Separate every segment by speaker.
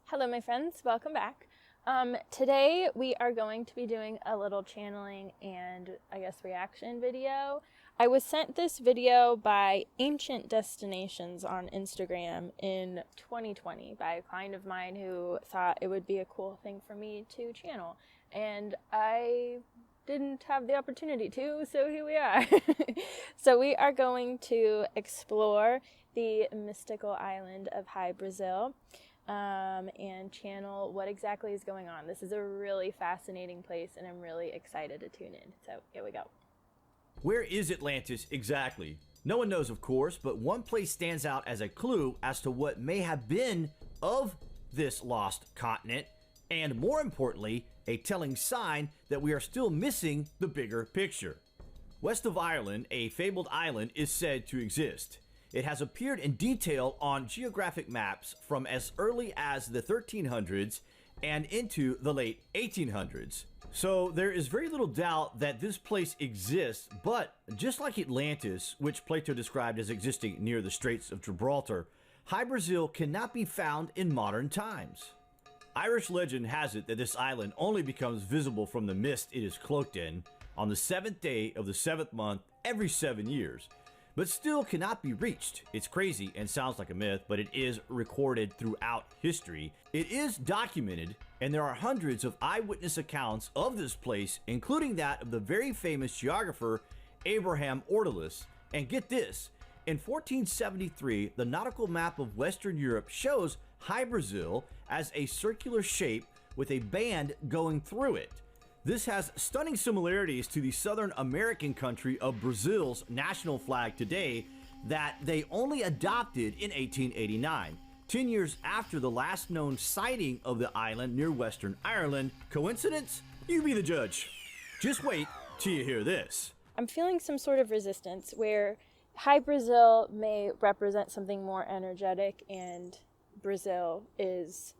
Speaker 1: Hello my friends, welcome back. Today we are going to be doing a little channeling and I guess reaction video. I was sent this video by Ancient Destinations on Instagram in 2020 by a client of mine who thought it would be a cool thing for me to channel. And I didn't have the opportunity to, so here we are. So we are going to explore the mystical island of Hy-Brasil. And channel what exactly is going on. This is a really fascinating place and I'm really excited to tune in. So here we go.
Speaker 2: Where is Atlantis exactly? No one knows, of course, but one place stands out as a clue as to what may have been of this lost continent, and more importantly, a telling sign that we are still missing the bigger picture. West of Ireland, a fabled island is said to exist. It has appeared in detail on geographic maps from as early as the 1300s and into the late 1800s. So there is very little doubt that this place exists, but just like Atlantis, which Plato described as existing near the Straits of Gibraltar, Hy-Brasil cannot be found in modern times. Irish legend has it that this island only becomes visible from the mist it is cloaked in on the 7th day of the 7th month every 7 years. But still cannot be reached. It's crazy and sounds like a myth, but it is recorded throughout history. It is documented, and there are hundreds of eyewitness accounts of this place, including that of the very famous geographer Abraham Ortelius. And get this, in 1473, the nautical map of Western Europe shows Hy-Brasil as a circular shape with a band going through it. This has stunning similarities to the Southern American country of Brazil's national flag today that they only adopted in 1889, 10 years after the last known sighting of the island near Western Ireland. Coincidence? You be the judge. Just wait till you hear this.
Speaker 1: I'm feeling some sort of resistance where Hy-Brasil may represent something more energetic and Brazil is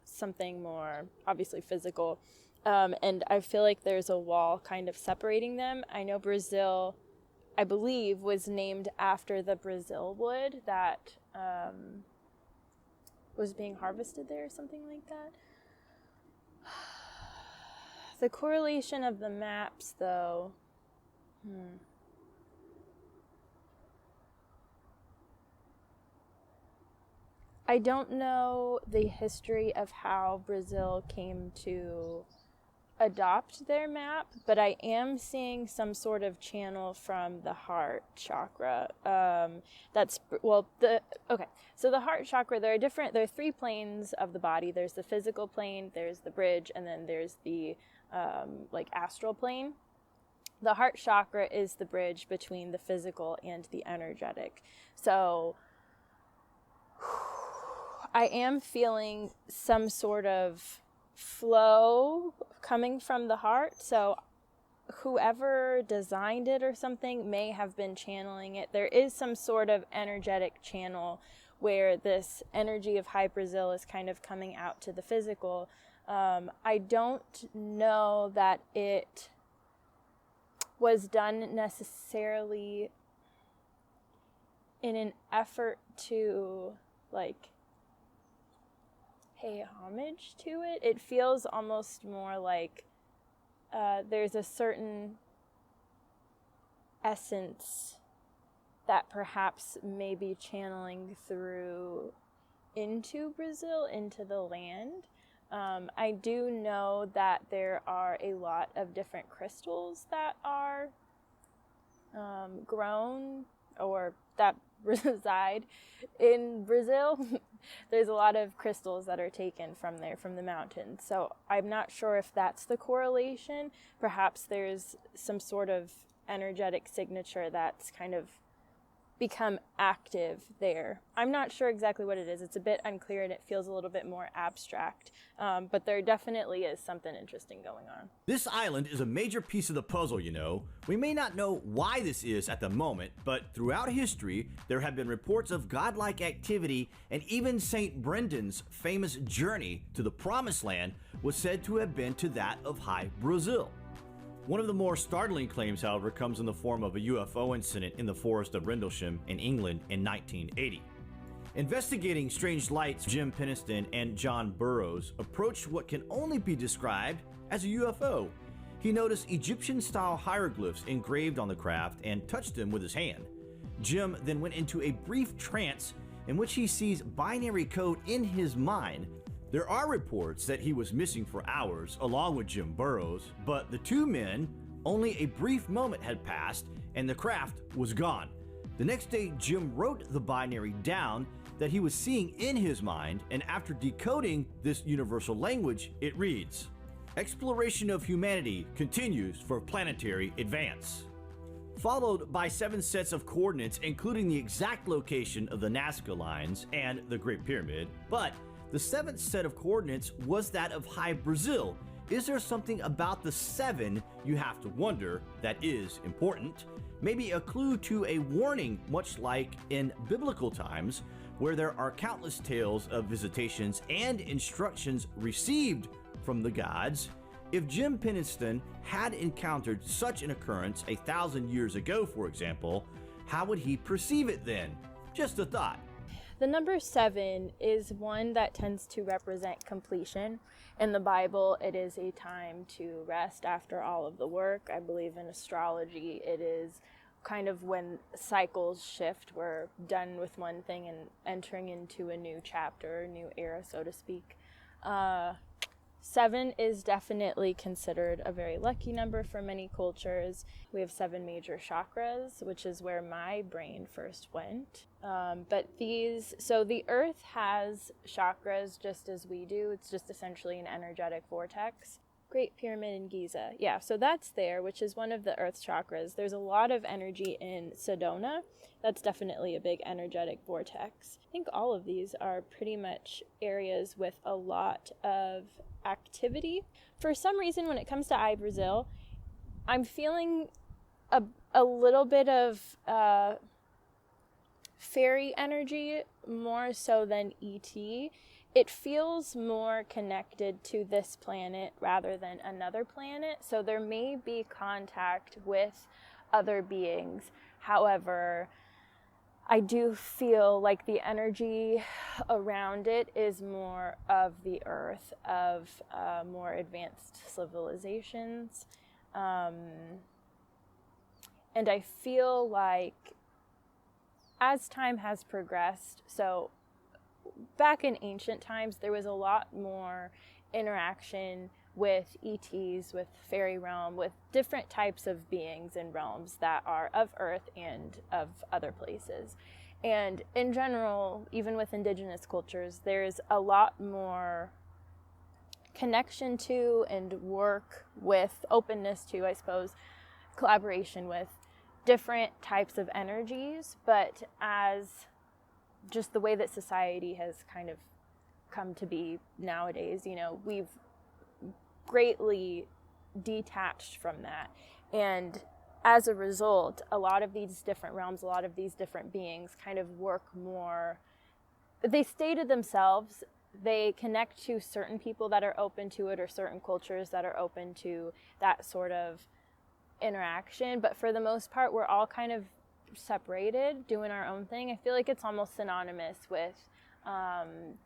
Speaker 1: something more obviously physical. And I feel like there's a wall kind of separating them. I know Brazil, I believe, was named after the Brazil wood that was being harvested there or something like that. The correlation of the maps, though. I don't know the history of how Brazil came to adopt their map, but I am seeing some sort of channel from the heart chakra. So the heart chakra, there are 3 planes of the body. There's the physical plane, there's the bridge, and then there's the astral plane. The heart chakra is the bridge between the physical and the energetic. So I am feeling some sort of flow coming from the heart. So whoever designed it or something may have been channeling it. There is some sort of energetic channel where this energy of Hy-Brasil is kind of coming out to the physical. I don't know that it was done necessarily in an effort to pay homage to it. It feels almost more like there's a certain essence that perhaps may be channeling through into Brazil, into the land. I do know that there are a lot of different crystals that are grown or that reside in Brazil. There's a lot of crystals that are taken from there, from the mountains. So I'm not sure if that's the correlation. Perhaps there's some sort of energetic signature that's kind of become active there. I'm not sure exactly what it is. It's a bit unclear and it feels a little bit more abstract, but there definitely is something interesting going on.
Speaker 2: This island is a major piece of the puzzle, you know. We may not know why this is at the moment, but throughout history, there have been reports of godlike activity, and even St. Brendan's famous journey to the Promised Land was said to have been to that of Hy-Brasil. One of the more startling claims, however, comes in the form of a UFO incident in the forest of Rendlesham in England in 1980. Investigating strange lights, Jim Penniston and John Burroughs approached what can only be described as a UFO. He noticed Egyptian-style hieroglyphs engraved on the craft and touched them with his hand. Jim then went into a brief trance in which he sees binary code in his mind. There are reports that he was missing for hours along with Jim Burroughs, but the two men, only a brief moment had passed and the craft was gone. The next day, Jim wrote the binary down that he was seeing in his mind, and after decoding this universal language, it reads, "Exploration of humanity continues for planetary advance." Followed by 7 sets of coordinates, including the exact location of the Nazca lines and the Great Pyramid. But the 7th set of coordinates was that of Hy-Brasil. Is there something about the 7 you have to wonder that is important? Maybe a clue to a warning, much like in biblical times, where there are countless tales of visitations and instructions received from the gods. If Jim Penniston had encountered such an occurrence 1,000 years ago, for example, how would he perceive it then? Just a thought.
Speaker 1: The number 7 is one that tends to represent completion. In the Bible, it is a time to rest after all of the work. I believe in astrology, it is kind of when cycles shift. We're done with one thing and entering into a new chapter, a new era, so to speak. 7 is definitely considered a very lucky number for many cultures. We have 7 major chakras, which is where my brain first went. So the earth has chakras just as we do. It's just essentially an energetic vortex. Great Pyramid in Giza. Yeah, so that's there, which is one of the earth's chakras. There's a lot of energy in Sedona. That's definitely a big energetic vortex. I think all of these are pretty much areas with a lot of activity. For some reason, when it comes to Hy-Brasil, I'm feeling a little bit of fairy energy more so than ET. It feels more connected to this planet rather than another planet, so there may be contact with other beings. However, I do feel like the energy around it is more of the earth, of more advanced civilizations. And I feel like as time has progressed, so back in ancient times, there was a lot more interaction with ETs, with fairy realm, with different types of beings and realms that are of Earth and of other places. And in general, even with indigenous cultures, there's a lot more connection to and work with, openness to, I suppose, collaboration with different types of energies. But as just the way that society has kind of come to be nowadays, we've greatly detached from that. And as a result, a lot of these different realms, a lot of these different beings kind of work more, they stay to themselves. They connect to certain people that are open to it, or certain cultures that are open to that sort of interaction. But for the most part, we're all kind of separated, doing our own thing. I feel like it's almost synonymous with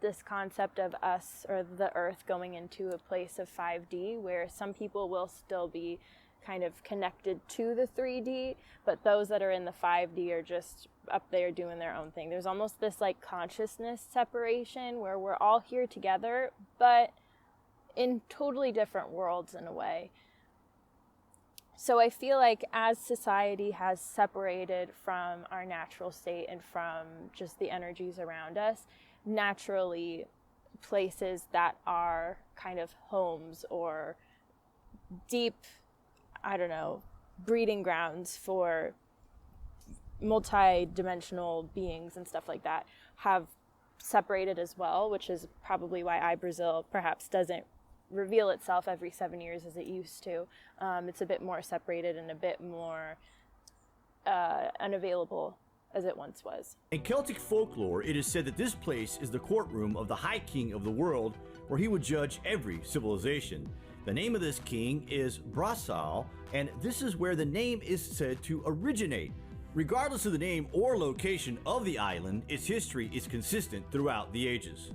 Speaker 1: this concept of us, or the earth, going into a place of 5D, where some people will still be kind of connected to the 3D, but those that are in the 5D are just up there doing their own thing. There's almost this like consciousness separation where we're all here together, but in totally different worlds in a way. So I feel like as society has separated from our natural state and from just the energies around us, naturally places that are kind of homes or deep, breeding grounds for multi-dimensional beings and stuff like that have separated as well, which is probably why Hy-Brasil perhaps doesn't reveal itself every 7 years as it used to. It's a bit more separated and a bit more unavailable as it once was.
Speaker 2: In Celtic folklore, it is said that this place is the courtroom of the High King of the world, where he would judge every civilization. The name of this king is Hy-Brasil, and this is where the name is said to originate. Regardless of the name or location of the island, its history is consistent throughout the ages.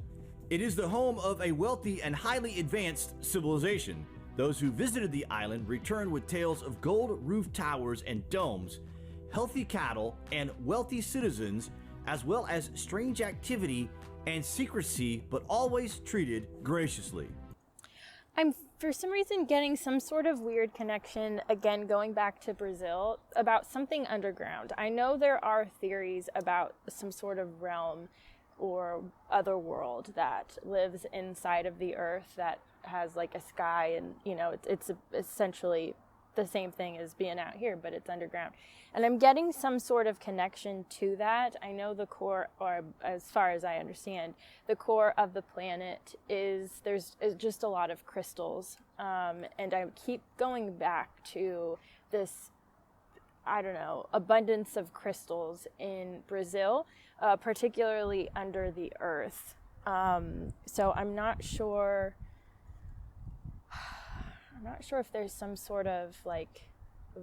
Speaker 2: It is the home of a wealthy and highly advanced civilization. Those who visited the island returned with tales of gold-roofed towers and domes, healthy cattle, and wealthy citizens, as well as strange activity and secrecy, but always treated graciously.
Speaker 1: I'm for some reason getting some sort of weird connection, again going back to Brazil, about something underground. I know there are theories about some sort of realm or other world that lives inside of the earth that has like a sky, and it's essentially the same thing as being out here, but it's underground. And I'm getting some sort of connection to that. I know the core, or as far as I understand, the core of the planet is just a lot of crystals. And I keep going back to this, I don't know, abundance of crystals in Brazil, particularly under the earth. So I'm not sure if there's some sort of like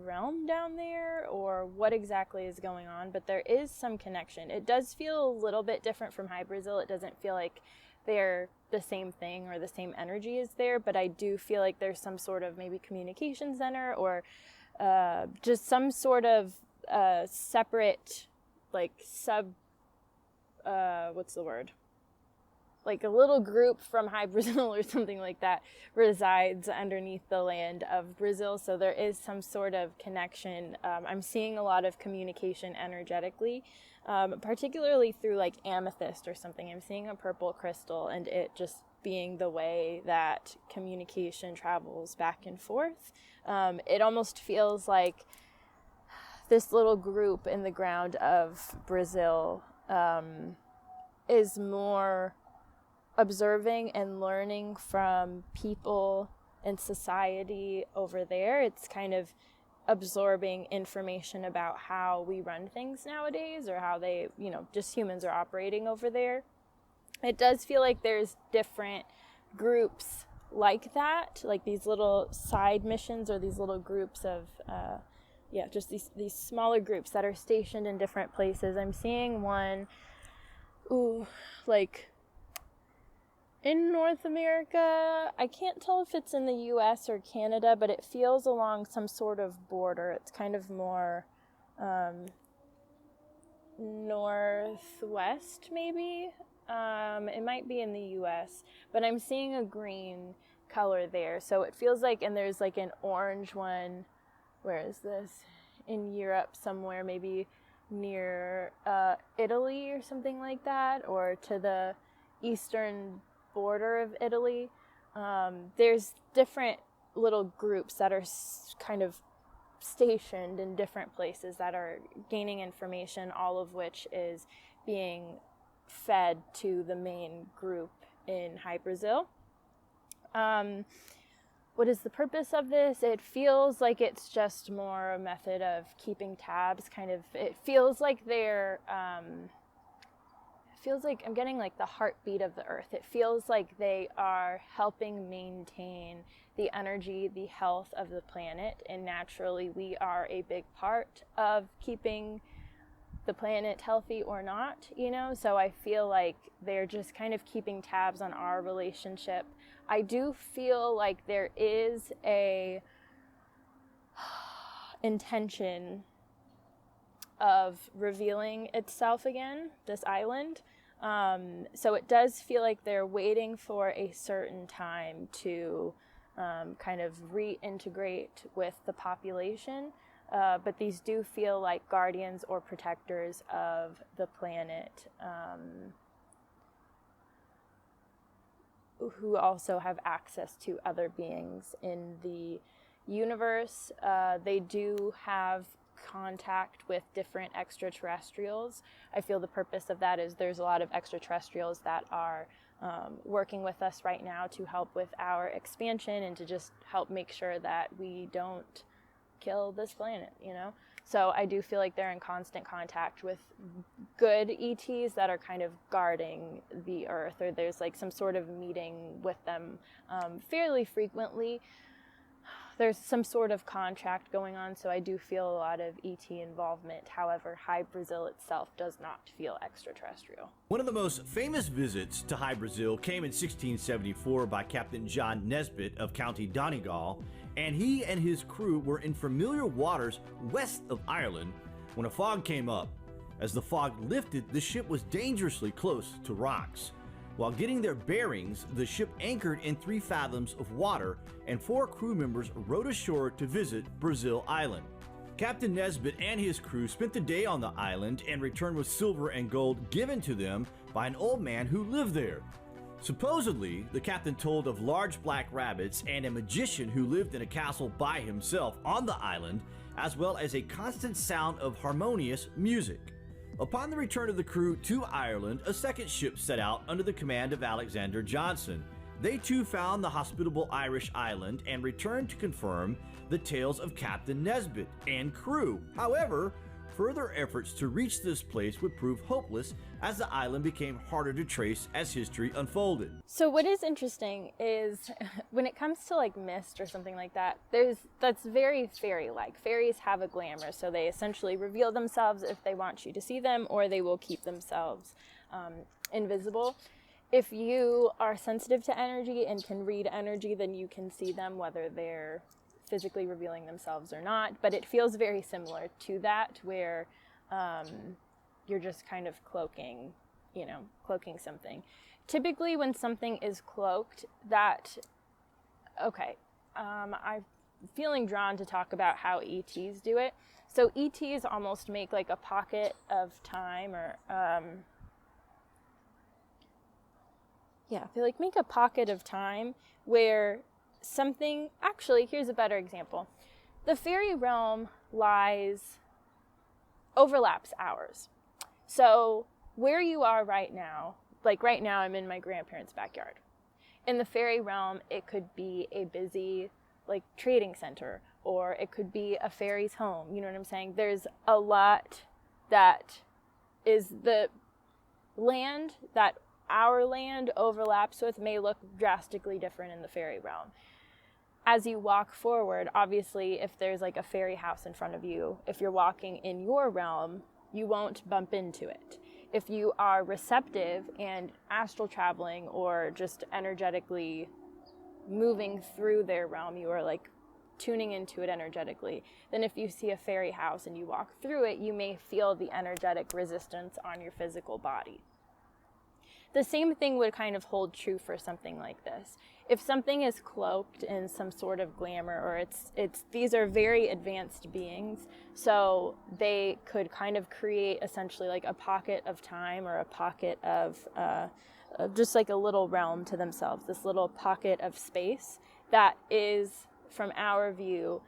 Speaker 1: realm down there or what exactly is going on, but there is some connection. It does feel a little bit different from Hy-Brasil. It doesn't feel like they're the same thing or the same energy is there, but I do feel like there's some sort of maybe communication center or just some sort of separate, like what's the word? Like a little group from Hy-Brasil or something like that resides underneath the land of Brazil. So there is some sort of connection. I'm seeing a lot of communication energetically, particularly through like amethyst or something. I'm seeing a purple crystal, and it just being the way that communication travels back and forth. It almost feels like this little group in the ground of Brazil is more observing and learning from people and society over there. It's kind of absorbing information about how we run things nowadays, or how they, just humans are operating over there. It does feel like there's different groups like that, like these little side missions or these little groups of, just these smaller groups that are stationed in different places. I'm seeing one, in North America. I can't tell if it's in the US or Canada, but it feels along some sort of border. It's kind of more northwest, maybe. It might be in the US, but I'm seeing a green color there. So it feels like, and there's like an orange one. Where is this? In Europe somewhere, maybe near Italy or something like that, or to the eastern border of Italy. There's different little groups that are kind of stationed in different places that are gaining information, all of which is being fed to the main group in Hy-Brasil. What is the purpose of this? It feels like it's just more a method of keeping tabs, kind of. It feels like they're feels like I'm getting like the heartbeat of the earth. It feels like they are helping maintain the energy, the health of the planet, and naturally we are a big part of keeping the planet healthy or not, so I feel like they're just kind of keeping tabs on our relationship. I do feel like there is a intention of revealing itself again, this island. So it does feel like they're waiting for a certain time to kind of reintegrate with the population. But these do feel like guardians or protectors of the planet, who also have access to other beings in the universe. They do have contact with different extraterrestrials. I feel the purpose of that is there's a lot of extraterrestrials that are working with us right now to help with our expansion and to just help make sure that we don't kill this planet, So I do feel like they're in constant contact with good ETs that are kind of guarding the earth, or there's like some sort of meeting with them fairly frequently. there's some sort of contract going on, so I do feel a lot of ET involvement. However, Hy-Brasil itself does not feel extraterrestrial.
Speaker 2: One of the most famous visits to Hy-Brasil came in 1674 by Captain John Nesbitt of County Donegal, and he and his crew were in familiar waters west of Ireland when a fog came up. As the fog lifted, the ship was dangerously close to rocks. While getting their bearings, the ship anchored in 3 fathoms of water, and 4 crew members rowed ashore to visit Brazil Island. Captain Nesbitt and his crew spent the day on the island and returned with silver and gold given to them by an old man who lived there. Supposedly, the captain told of large black rabbits and a magician who lived in a castle by himself on the island, as well as a constant sound of harmonious music. Upon the return of the crew to Ireland, a second ship set out under the command of Alexander Johnson. They too found the hospitable Irish island and returned to confirm the tales of Captain Nesbitt and crew. However, further efforts to reach this place would prove hopeless as the island became harder to trace as history unfolded.
Speaker 1: So what is interesting is when it comes to like mist or something like that, that's very fairy-like. Fairies have a glamour, so they essentially reveal themselves if they want you to see them, or they will keep themselves invisible. If you are sensitive to energy and can read energy, then you can see them whether they're physically revealing themselves or not. But it feels very similar to that, where you're just kind of cloaking something. Typically when something is cloaked, I'm feeling drawn to talk about how ETs do it. So ETs almost make like a pocket of time, or make a pocket of time where something, actually, here's a better example. The fairy realm overlaps ours. So where you are right now, like right now I'm in my grandparents' backyard. In the fairy realm, it could be a busy like trading center, or it could be a fairy's home. You know what I'm saying? There's a lot that is the land that our land overlaps with may look drastically different in the fairy realm. As you walk forward, obviously, if there's like a fairy house in front of you, if you're walking in your realm, you won't bump into it. If you are receptive and astral traveling or just energetically moving through their realm, you are like tuning into it energetically, then if you see a fairy house and you walk through it, you may feel the energetic resistance on your physical body. The same thing would kind of hold true for something like this. If something is cloaked in some sort of glamour, or these are very advanced beings, so they could kind of create essentially like a pocket of time, or a pocket of just like a little realm to themselves, this little pocket of space that is, from our view,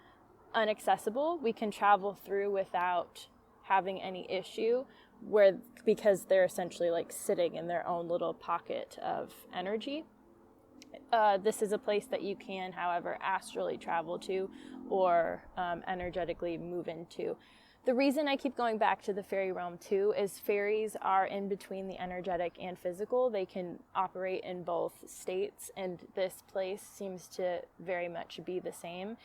Speaker 1: inaccessible. We can travel through without having any issue, because they're essentially like sitting in their own little pocket of energy. This is a place that you can, however, astrally travel to, or energetically move into. The reason I keep going back to the fairy realm too is fairies are in between the energetic and physical. They can operate in both states, and this place seems to very much be the same.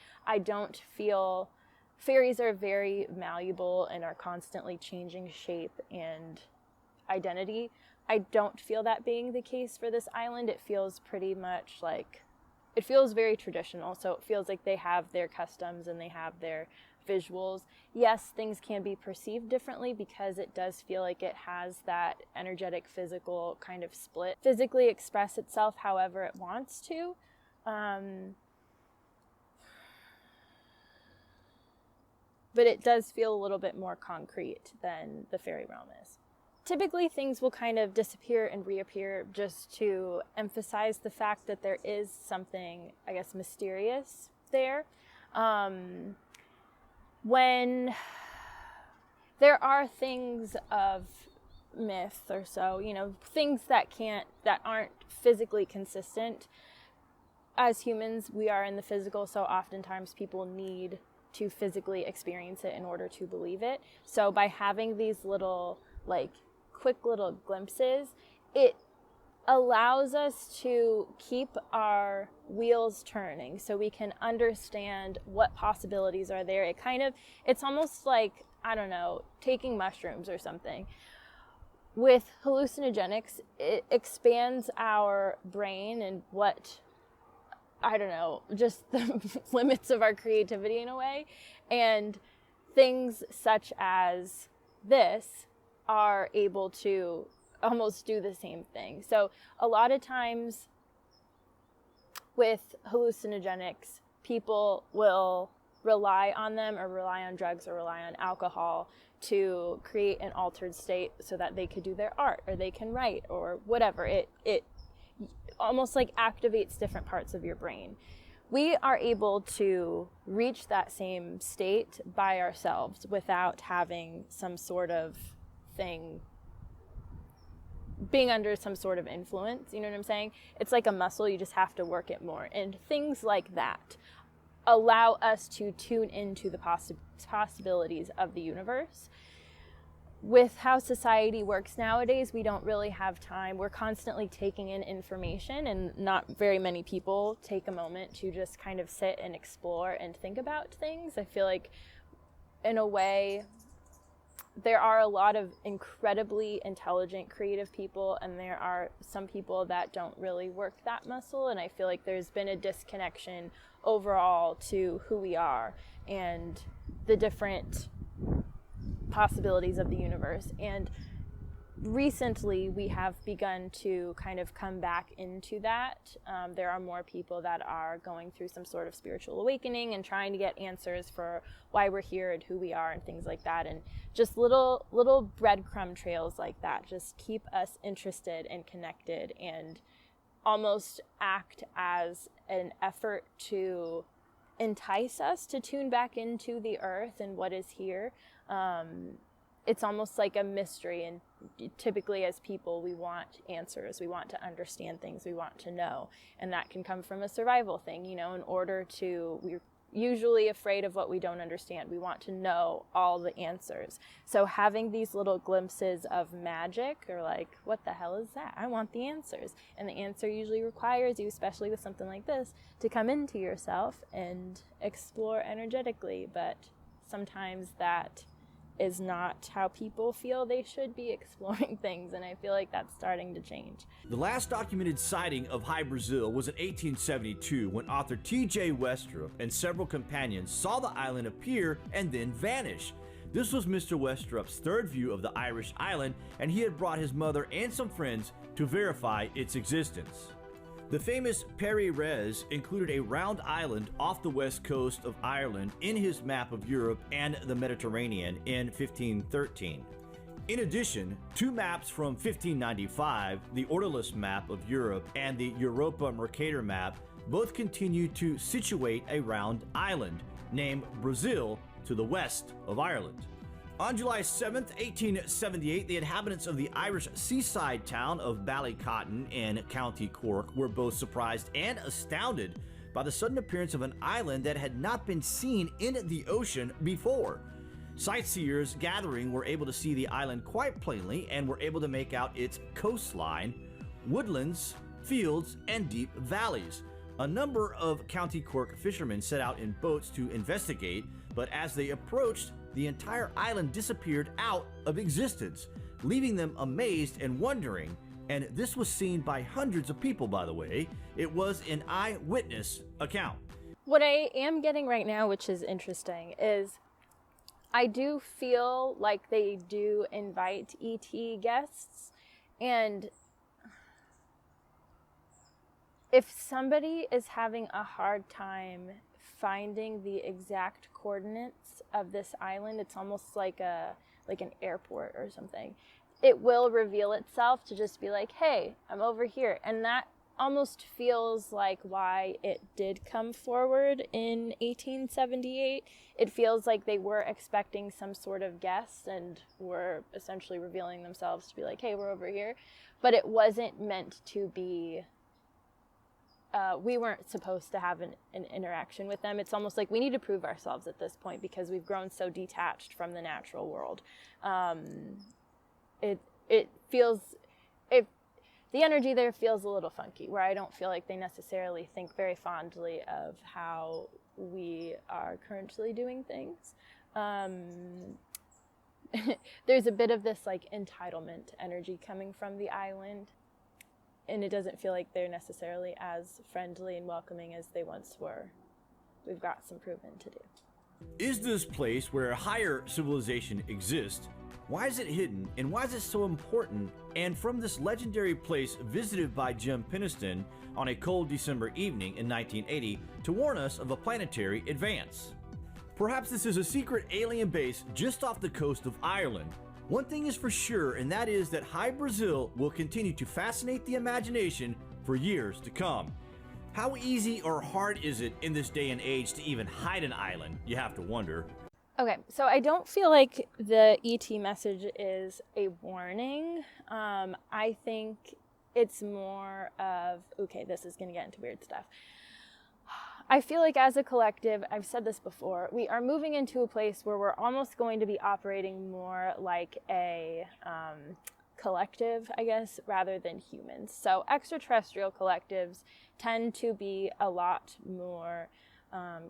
Speaker 1: Fairies are very malleable and are constantly changing shape and identity. I don't feel that being the case for this island. It feels pretty much like, it feels very traditional. So it feels like they have their customs and they have their visuals. Yes, things can be perceived differently because it does feel like it has that energetic physical kind of split. Physically express itself however it wants to. But it does feel a little bit more concrete than the fairy realm is. Typically, things will kind of disappear and reappear just to emphasize the fact that there is something, I guess, mysterious there. When there are things of myth or so, things that aren't physically consistent. As humans, we are in the physical, so oftentimes people need to physically experience it in order to believe it. So by having these little, quick little glimpses, it allows us to keep our wheels turning so we can understand what possibilities are there. It's almost like, I don't know, taking mushrooms or something. With hallucinogenics, it expands our brain and just the limits of our creativity in a way. And things such as this are able to almost do the same thing. So a lot of times with hallucinogenics, people will rely on them or rely on drugs or rely on alcohol to create an altered state so that they could do their art or they can write or whatever. It almost like activates different parts of your brain. We are able to reach that same state by ourselves without having some sort of thing, being under some sort of influence. You know what I'm saying? It's like a muscle, you just have to work it more. And things like that allow us to tune into the possibilities of the universe. With how society works nowadays, we don't really have time. We're constantly taking in information, and not very many people take a moment to just kind of sit and explore and think about things. I feel like, in a way, there are a lot of incredibly intelligent, creative people, and there are some people that don't really work that muscle. And I feel like there's been a disconnection overall to who we are and the different possibilities of the universe. And recently we have begun to kind of come back into that. There are more people that are going through some sort of spiritual awakening and trying to get answers for why we're here and who we are and things like that. And just little breadcrumb trails like that just keep us interested and connected and almost act as an effort to entice us to tune back into the earth and what is here. It's almost like a mystery, and typically as people we want answers, we want to understand things, we want to know, and that can come from a survival thing. We're usually afraid of what we don't understand. We want to know all the answers. So having these little glimpses of magic, or like, what the hell is that? I want the answers. And the answer usually requires you, especially with something like this, to come into yourself and explore energetically. But sometimes that is not how people feel they should be exploring things, and I feel like that's starting to change.
Speaker 2: The last documented sighting of Hy-Brasil was in 1872, when author T.J. Westrup and several companions saw the island appear and then vanish. This was Mr. Westrup's third view of the Irish island, and he had brought his mother and some friends to verify its existence. The famous Peri Reis included a round island off the west coast of Ireland in his map of Europe and the Mediterranean in 1513. In addition, two maps from 1595, the Ortolus map of Europe and the Europa Mercator map, both continue to situate a round island named Brazil to the west of Ireland. On July 7th, 1878, the inhabitants of the Irish seaside town of Ballycotton in County Cork were both surprised and astounded by the sudden appearance of an island that had not been seen in the ocean before. Sightseers gathering were able to see the island quite plainly and were able to make out its coastline, woodlands, fields, and deep valleys. A number of County Cork fishermen set out in boats to investigate, but as they approached, the entire island disappeared out of existence, leaving them amazed and wondering. And this was seen by hundreds of people, by the way. It was an eyewitness account.
Speaker 1: What I am getting right now, which is interesting, is I do feel like they do invite ET guests. And if somebody is having a hard time finding the exact coordinates of this island, it's almost like an airport or something. It will reveal itself to just be like, hey, I'm over here. And that almost feels like why it did come forward in 1878. It feels like they were expecting some sort of guest and were essentially revealing themselves to be like, hey, we're over here. But it wasn't meant to be we weren't supposed to have an interaction with them. It's almost like we need to prove ourselves at this point because we've grown so detached from the natural world. It feels, the energy there feels a little funky, where I don't feel like they necessarily think very fondly of how we are currently doing things. There's a bit of this like entitlement energy coming from the island, and it doesn't feel like they're necessarily as friendly and welcoming as they once were. We've got some proving to do.
Speaker 2: Is this place where a higher civilization exists? Why is it hidden, and why is it so important? And from this legendary place visited by Jim Penniston on a cold December evening in 1980 to warn us of a planetary advance. Perhaps this is a secret alien base just off the coast of Ireland. One thing is for sure, and that is that Hy-Brasil will continue to fascinate the imagination for years to come. How easy or hard is it in this day and age to even hide an island? You have to wonder.
Speaker 1: Okay, so I don't feel like the ET message is a warning. I think it's more of, okay, this is going to get into weird stuff. I feel like as a collective, I've said this before, we are moving into a place where we're almost going to be operating more like a collective, I guess, rather than humans. So extraterrestrial collectives tend to be a lot more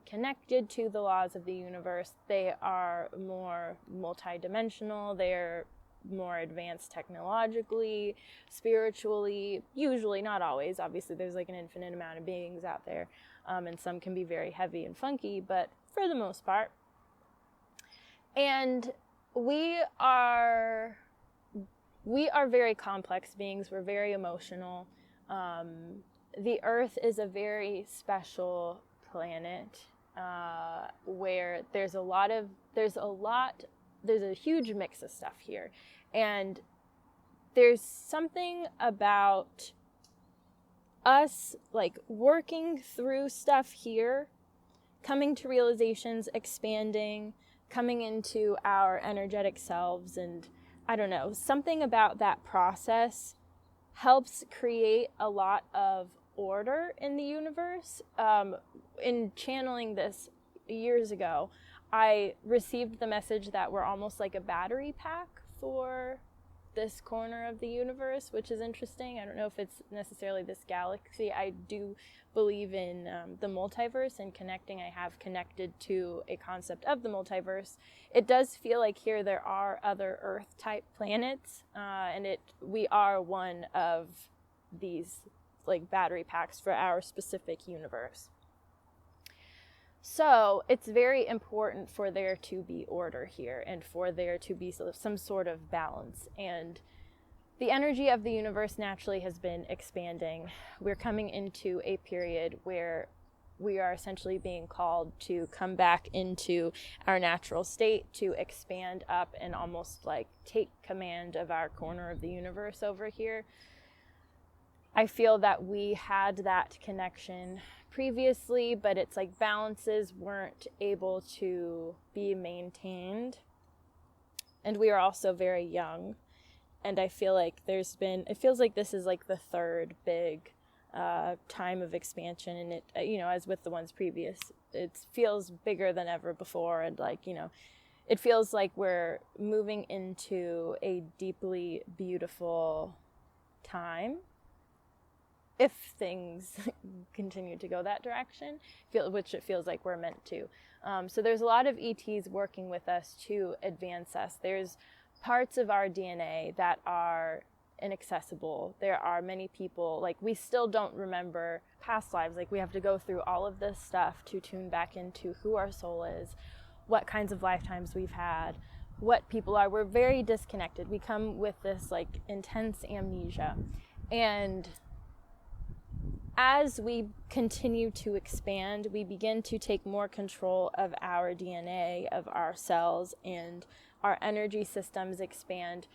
Speaker 1: connected to the laws of the universe. They are more multidimensional. They're more advanced technologically, spiritually, usually, not always. Obviously, there's like an infinite amount of beings out there, and some can be very heavy and funky, but for the most part. And we are very complex beings. We're very emotional. The Earth is a very special planet where there's a huge mix of stuff here, and there's something about us like working through stuff here, coming to realizations, expanding, coming into our energetic selves, and I don't know, something about that process helps create a lot of order in the universe. In channeling this years ago, I received the message that we're almost like a battery pack for this corner of the universe, which is interesting. I don't know if it's necessarily this galaxy. I do believe in the multiverse and connecting. I have connected to a concept of the multiverse. It does feel like here there are other Earth-type planets, and we are one of these like battery packs for our specific universe. So it's very important for there to be order here and for there to be some sort of balance. And the energy of the universe naturally has been expanding. We're coming into a period where we are essentially being called to come back into our natural state, to expand up and almost like take command of our corner of the universe over here. I feel that we had that connection previously, but it's like balances weren't able to be maintained. And we are also very young. And I feel like it feels like this is like the third big time of expansion. And it, as with the ones previous, it feels bigger than ever before. And like, it feels like we're moving into a deeply beautiful time, if things continue to go that direction, which it feels like we're meant to. So there's a lot of ETs working with us to advance us. There's parts of our DNA that are inaccessible. There are many people, like we still don't remember past lives. Like we have to go through all of this stuff to tune back into who our soul is, what kinds of lifetimes we've had, what people are. We're very disconnected. We come with this like intense amnesia. And as we continue to expand, we begin to take more control of our DNA, of our cells, and our energy systems expand.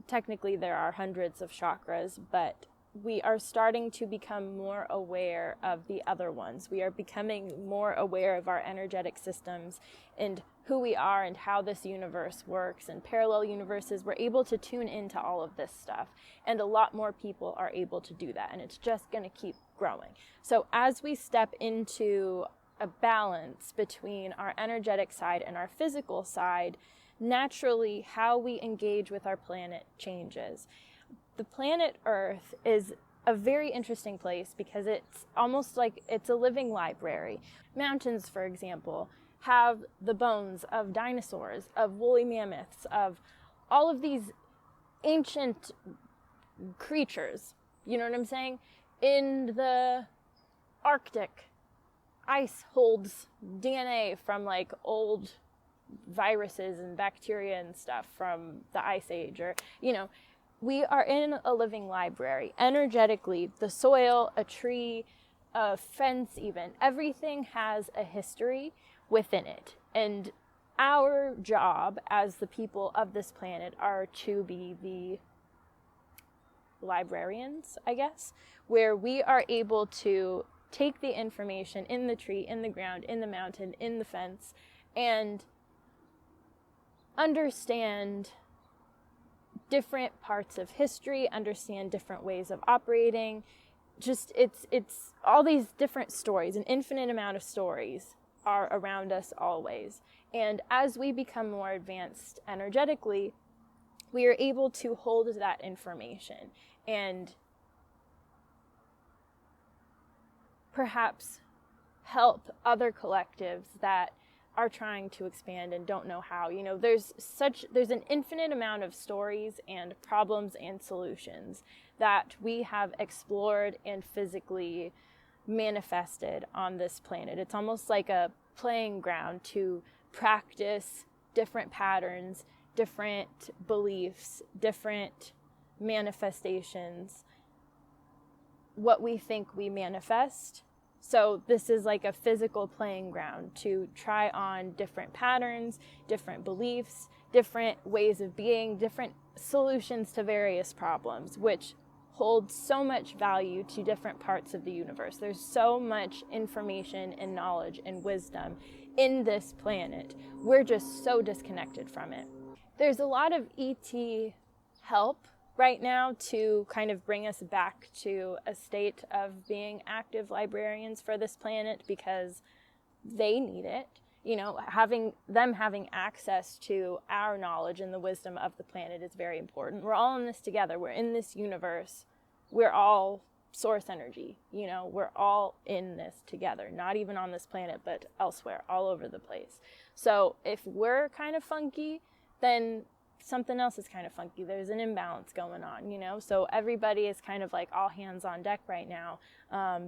Speaker 1: Technically there are hundreds of chakras, but we are starting to become more aware of the other ones. We are becoming more aware of our energetic systems and who we are and how this universe works and parallel universes. We're able to tune into all of this stuff, and a lot more people are able to do that, and it's just going to keep growing. So as we step into a balance between our energetic side and our physical side, naturally how we engage with our planet changes. the planet Earth is a very interesting place because it's almost like it's a living library. Mountains, for example, have the bones of dinosaurs, of woolly mammoths, of all of these ancient creatures. You know what I'm saying? In the Arctic, ice holds DNA from like old viruses and bacteria and stuff from the Ice Age, or, you know, we are in a living library. Energetically, the soil, a tree, a fence even, everything has a history within it. And our job as the people of this planet are to be the librarians, I guess, where we are able to take the information in the tree, in the ground, in the mountain, in the fence, and understand different parts of history, understand different ways of operating. Just it's all these different stories, an infinite amount of stories are around us always. And as we become more advanced energetically, we are able to hold that information and perhaps help other collectives that are trying to expand and don't know how. You know, there's an infinite amount of stories and problems and solutions that we have explored and physically manifested on this planet. It's almost like a playing ground to practice different patterns, different beliefs, different manifestations, what we think we manifest. So this is like a physical playing ground to try on different patterns, different beliefs, different ways of being, different solutions to various problems, which holds so much value to different parts of the universe. There's so much information and knowledge and wisdom in this planet. We're just so disconnected from it. There's a lot of ET help right now to kind of bring us back to a state of being active librarians for this planet because they need it. You know, having access to our knowledge and the wisdom of the planet is very important. We're all in this together. We're in this universe. We're all source energy. You know, we're all in this together, not even on this planet, but elsewhere, all over the place. So if we're kind of funky, then something else is kind of funky. There's an imbalance going on, you know? So everybody is kind of like all hands on deck right now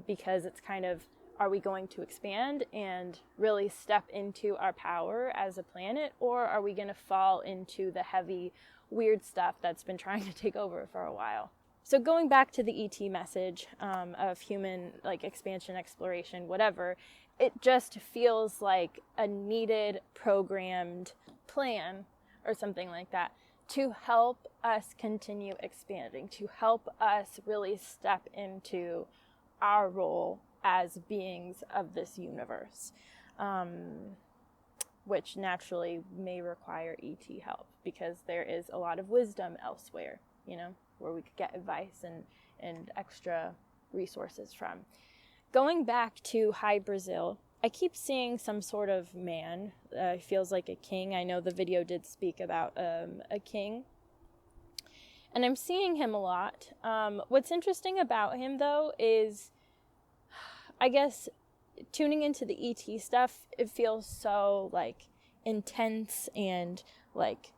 Speaker 1: because it's kind of, are we going to expand and really step into our power as a planet, or are we going to fall into the heavy, weird stuff that's been trying to take over for a while? So going back to the ET message of human like expansion, exploration, whatever, it just feels like a needed programmed plan or something like that to help us continue expanding, to help us really step into our role as beings of this universe, which naturally may require ET help because there is a lot of wisdom elsewhere, you know, where we could get advice and extra resources from. Going back to Hy-Brasil, I keep seeing some sort of man. Feels like a king. I know the video did speak about a king. And I'm seeing him a lot. What's interesting about him, though, is, I guess, tuning into the ET stuff, it feels so, like, intense and, like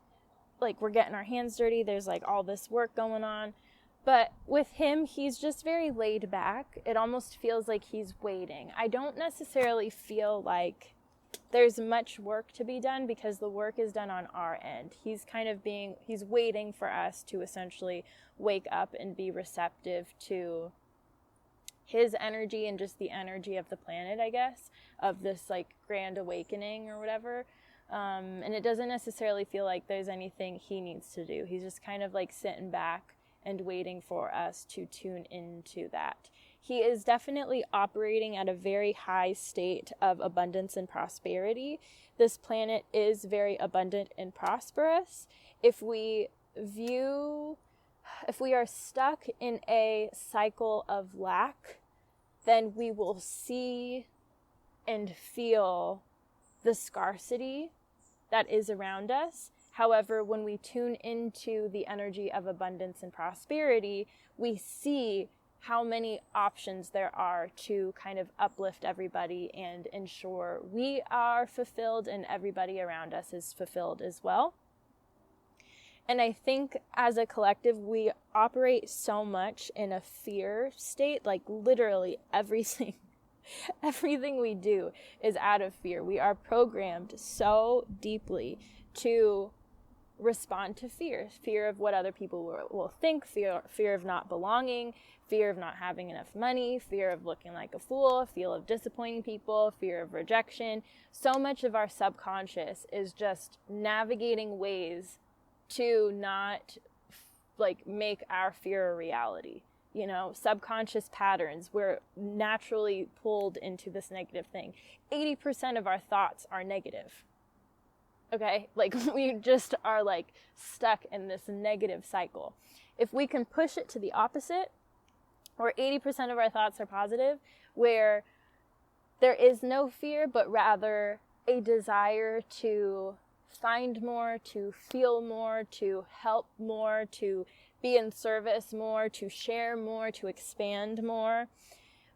Speaker 1: we're getting our hands dirty. There's, like, all this work going on. But with him, he's just very laid back. It almost feels like he's waiting. I don't necessarily feel like there's much work to be done because the work is done on our end. He's waiting for us to essentially wake up and be receptive to his energy and just the energy of the planet, I guess, of this like grand awakening or whatever. And it doesn't necessarily feel like there's anything he needs to do. He's just kind of like sitting back and waiting for us to tune into that. He is definitely operating at a very high state of abundance and prosperity. This planet is very abundant and prosperous. If we are stuck in a cycle of lack, then we will see and feel the scarcity that is around us. However, when we tune into the energy of abundance and prosperity, we see how many options there are to kind of uplift everybody and ensure we are fulfilled and everybody around us is fulfilled as well. And I think as a collective, we operate so much in a fear state, like literally everything we do is out of fear. We are programmed so deeply to respond to fear of what other people will think, fear of not belonging, fear of not having enough money, fear of looking like a fool, fear of disappointing people, fear of rejection. So much of our subconscious is just navigating ways to not like make our fear a reality. You know, subconscious patterns. We're naturally pulled into this negative thing. 80% of our thoughts are negative. Okay, like we just are like stuck in this negative cycle. If we can push it to the opposite, where 80% of our thoughts are positive, where there is no fear, but rather a desire to find more, to feel more, to help more, to be in service more, to share more, to expand more,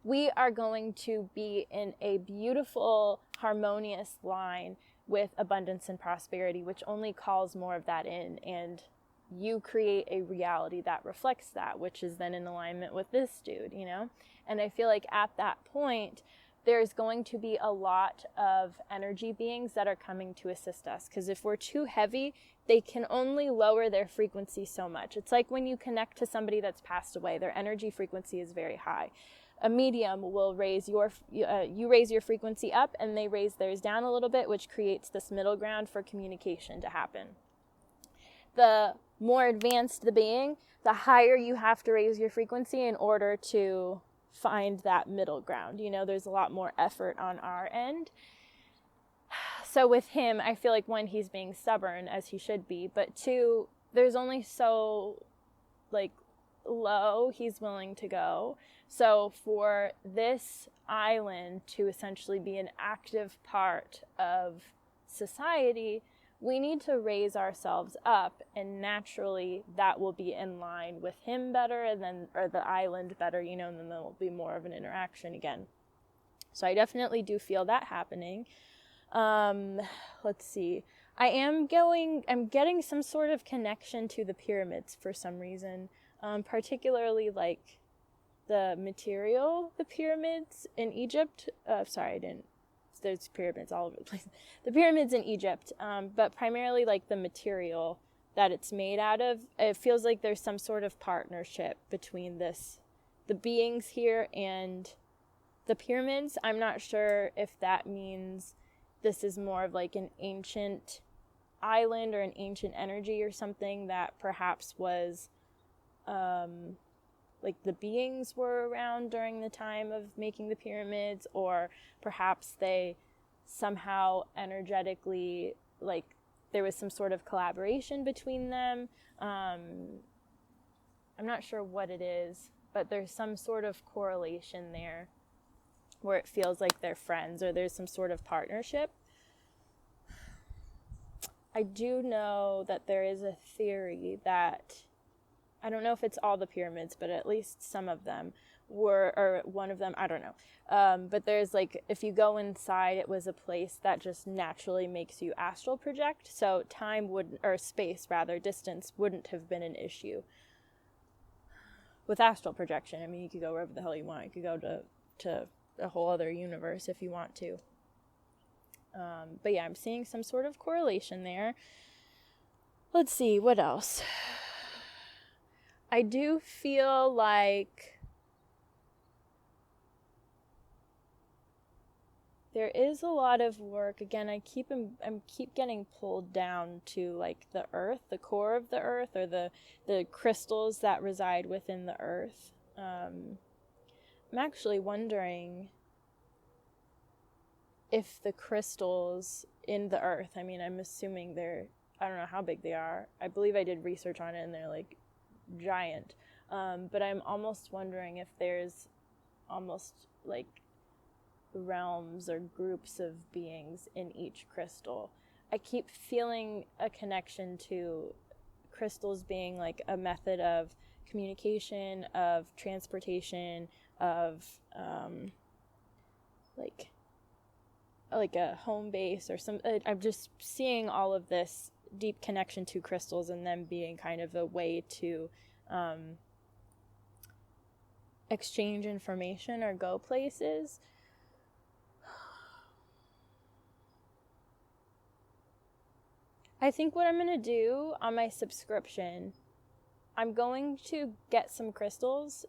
Speaker 1: we are going to be in a beautiful, harmonious line with abundance and prosperity, which only calls more of that in, and you create a reality that reflects that, which is then in alignment with this dude, you know? And I feel like at that point, there's going to be a lot of energy beings that are coming to assist us, because if we're too heavy, they can only lower their frequency so much. It's like when you connect to somebody that's passed away, their energy frequency is very high. A medium will raise you raise your frequency up and they raise theirs down a little bit, which creates this middle ground for communication to happen. The more advanced the being, the higher you have to raise your frequency in order to find that middle ground. You know, there's a lot more effort on our end. So with him, I feel like one, he's being stubborn as he should be, but two, there's only so like low he's willing to go. So for this island to essentially be an active part of society, we need to raise ourselves up, and naturally that will be in line with him better, and then, or the island better, you know, and then there will be more of an interaction again. So I definitely do feel that happening. Let's see. I'm getting some sort of connection to the pyramids for some reason, particularly like the material, the pyramids in Egypt. There's pyramids all over the place. The pyramids in Egypt, but primarily like the material that it's made out of. It feels like there's some sort of partnership between the beings here and the pyramids. I'm not sure if that means this is more of like an ancient island or an ancient energy or something that perhaps was like the beings were around during the time of making the pyramids, or perhaps they somehow energetically, like there was some sort of collaboration between them. I'm not sure what it is, but there's some sort of correlation there where it feels like they're friends or there's some sort of partnership. I do know that there is a theory that, I don't know if it's all the pyramids, but at least some of them were, or one of them, I don't know. But there's like, if you go inside, it was a place that just naturally makes you astral project. So time wouldn't, or space rather, distance wouldn't have been an issue with astral projection. I mean, you could go wherever the hell you want. You could go to a whole other universe if you want to. But yeah, I'm seeing some sort of correlation there. Let's see, what else? I do feel like there is a lot of work. Again, I keep getting pulled down to like the earth, the core of the earth, or the crystals that reside within the earth. I'm actually wondering if the crystals in the earth, I mean, I'm assuming I don't know how big they are. I believe I did research on it and they're like giant. But I'm almost wondering if there's almost like realms or groups of beings in each crystal. I keep feeling a connection to crystals being like a method of communication, of transportation, of like a home base or some. I'm just seeing all of this deep connection to crystals and them being kind of a way to exchange information or go places. I think what I'm going to do on my subscription, I'm going to get some crystals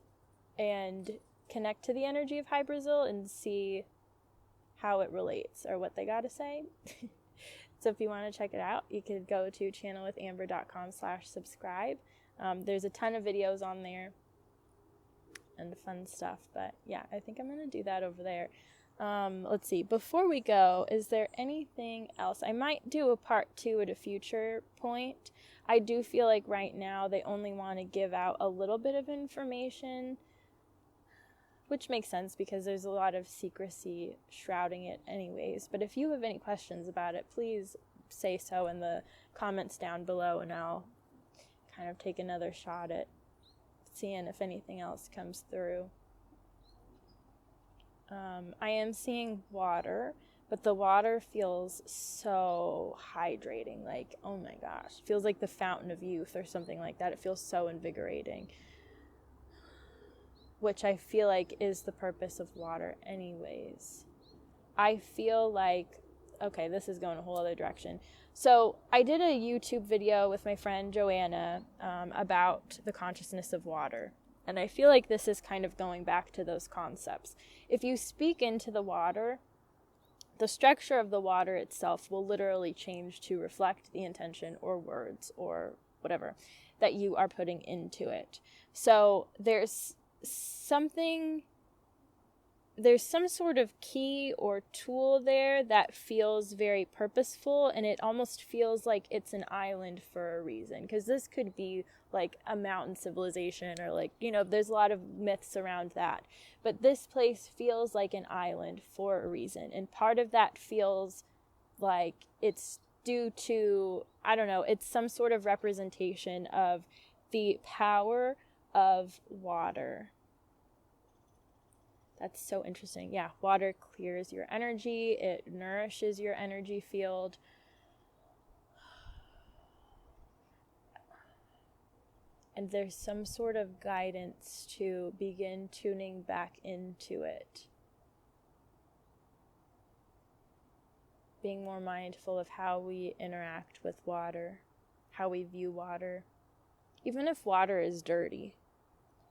Speaker 1: and connect to the energy of Hy-Brasil and see how it relates or what they got to say. So if you want to check it out, you could go to channelwithamber.com/subscribe. There's a ton of videos on there and fun stuff. But yeah, I think I'm going to do that over there. Let's see. Before we go, is there anything else? I might do a part 2 at a future point. I do feel like right now they only want to give out a little bit of information, which makes sense because there's a lot of secrecy shrouding it anyways. But if you have any questions about it, please say so in the comments down below, and I'll kind of take another shot at seeing if anything else comes through. I am seeing water, but the water feels so hydrating. Like, oh my gosh, feels like the fountain of youth or something like that. It feels so invigorating, which I feel like is the purpose of water anyways. I feel like, okay, this is going a whole other direction. So I did a YouTube video with my friend Joanna about the consciousness of water. And I feel like this is kind of going back to those concepts. If you speak into the water, the structure of the water itself will literally change to reflect the intention or words or whatever that you are putting into it. So there's some sort of key or tool there that feels very purposeful, and it almost feels like it's an island for a reason, because this could be like a mountain civilization or like, you know, there's a lot of myths around that, but this place feels like an island for a reason, and part of that feels like it's due to, I don't know, it's some sort of representation of the power of water. That's so interesting. Yeah, water clears your energy. It nourishes your energy field. And there's some sort of guidance to begin tuning back into it. Being more mindful of how we interact with water, how we view water. Even if water is dirty,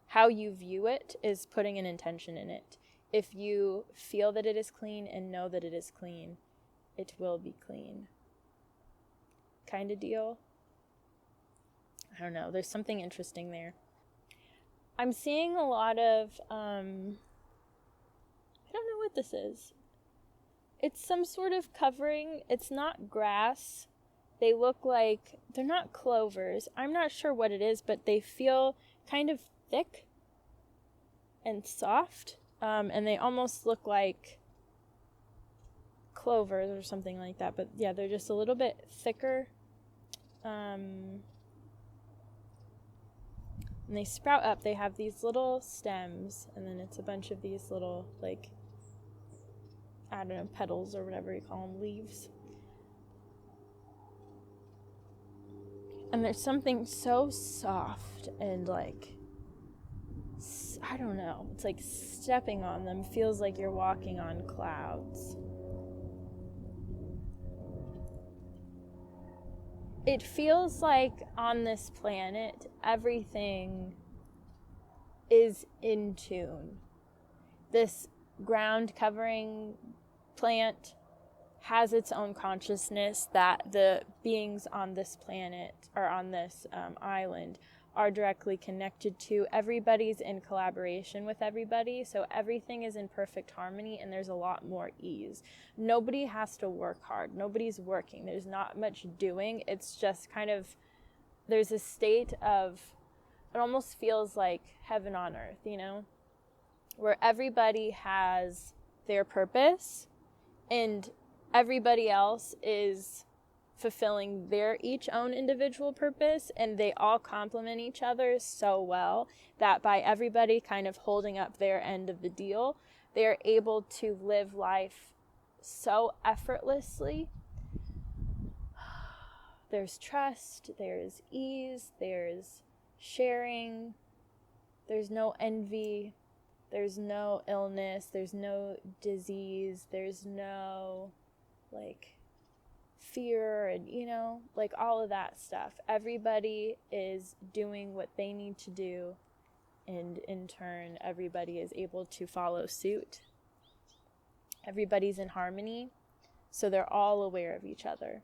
Speaker 1: how you view it is putting an intention in it. If you feel that it is clean and know that it is clean, it will be clean. Kind of deal. I don't know. There's something interesting there. I'm seeing a lot of, I don't know what this is. It's some sort of covering. It's not grass. They look like, they're not clovers. I'm not sure what it is, but they feel kind of thick and soft, and they almost look like clovers or something like that, but yeah, they're just a little bit thicker, and they sprout up. They have these little stems, and then it's a bunch of these little, like, I don't know, petals or whatever you call them, leaves. And there's something so soft and like, I don't know, it's like stepping on them feels like you're walking on clouds. It feels like on this planet, everything is in tune. This ground covering plant has its own consciousness that the beings on this planet or on this island are directly connected to. Everybody's in collaboration with everybody, so everything is in perfect harmony, and there's a lot more ease. Nobody has to work hard. Nobody's working. There's not much doing. It's just kind of, there's a state of, it almost feels like heaven on earth, you know, where everybody has their purpose and everybody else is fulfilling their each own individual purpose, and they all complement each other so well that by everybody kind of holding up their end of the deal, they're able to live life so effortlessly. There's trust, there's ease, there's sharing, there's no envy, there's no illness, there's no disease, there's no fear and all of that stuff. Everybody is doing what they need to do, and in turn everybody is able to follow suit. Everybody's in harmony, so they're all aware of each other.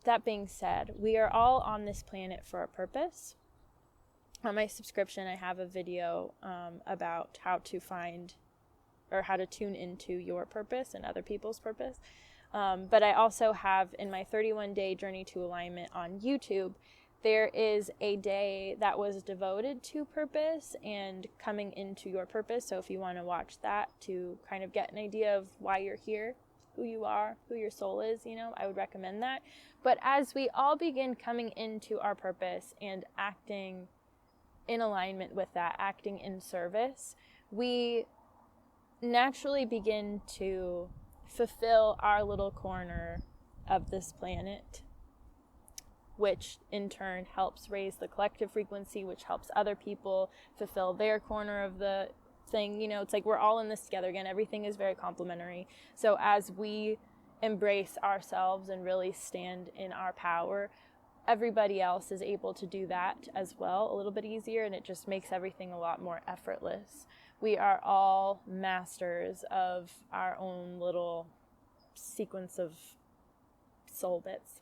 Speaker 1: That being said, we are all on this planet for a purpose. On my subscription, I have a video about how to find or how to tune into your purpose and other people's purpose. But I also have in my 31-day journey to alignment on YouTube, there is a day that was devoted to purpose and coming into your purpose. So if you want to watch that to kind of get an idea of why you're here, who you are, who your soul is, I would recommend that. But as we all begin coming into our purpose and acting in alignment with that, acting in service, we naturally begin to fulfill our little corner of this planet, which in turn helps raise the collective frequency, which helps other people fulfill their corner of the thing. It's like we're all in this together. Again, everything is very complementary. So as we embrace ourselves and really stand in our power, everybody else is able to do that as well a little bit easier, and it just makes everything a lot more effortless. We are all masters of our own little sequence of soul bits,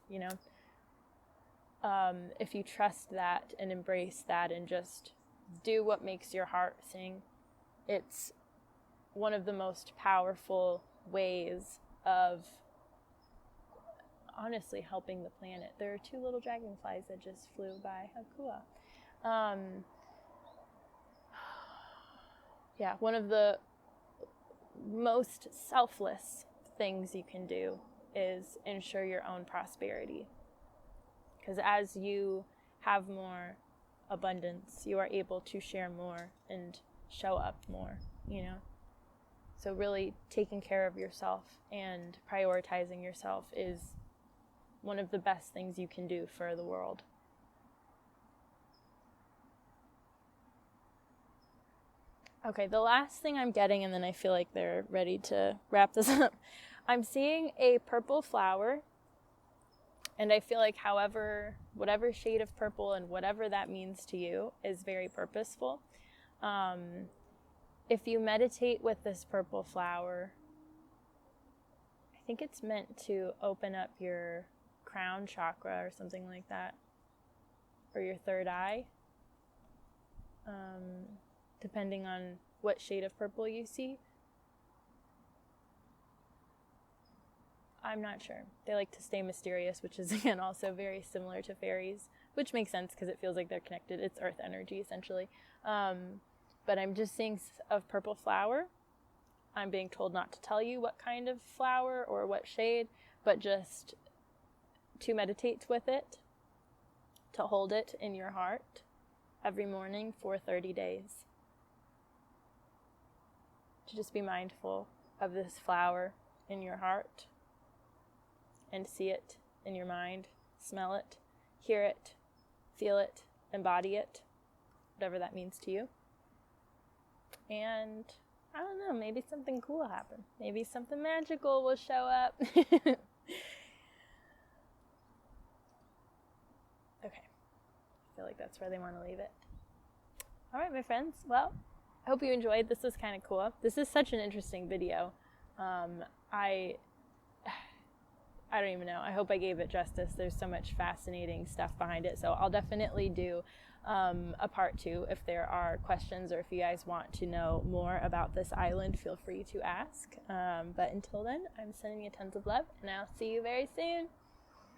Speaker 1: if you trust that and embrace that and just do what makes your heart sing, it's one of the most powerful ways of honestly helping the planet. There are 2 little dragonflies that just flew by. How cool. Yeah, one of the most selfless things you can do is ensure your own prosperity. Because as you have more abundance, you are able to share more and show up more, So really taking care of yourself and prioritizing yourself is one of the best things you can do for the world. Okay, the last thing I'm getting, and then I feel like they're ready to wrap this up. I'm seeing a purple flower, and I feel like whatever shade of purple and whatever that means to you is very purposeful. If you meditate with this purple flower, I think it's meant to open up your crown chakra or something like that, or your third eye, depending on what shade of purple you see. I'm not sure. They like to stay mysterious, which is again also very similar to fairies, which makes sense because it feels like they're connected. It's earth energy essentially. But I'm just seeing a purple flower. I'm being told not to tell you what kind of flower or what shade, but just to meditate with it, to hold it in your heart every morning for 30 days. To just be mindful of this flower in your heart and see it in your mind, smell it, hear it, feel it, embody it, whatever that means to you. And I don't know, maybe something cool will happen. Maybe something magical will show up. Okay. I feel like that's where they want to leave it. All right, my friends. Well, I hope you enjoyed. This was kind of cool. This is such an interesting video. I don't even know. I hope I gave it justice. There's so much fascinating stuff behind it. So I'll definitely do a part 2 if there are questions, or if you guys want to know more about this island, feel free to ask. But until then, I'm sending you tons of love, and I'll see you very soon.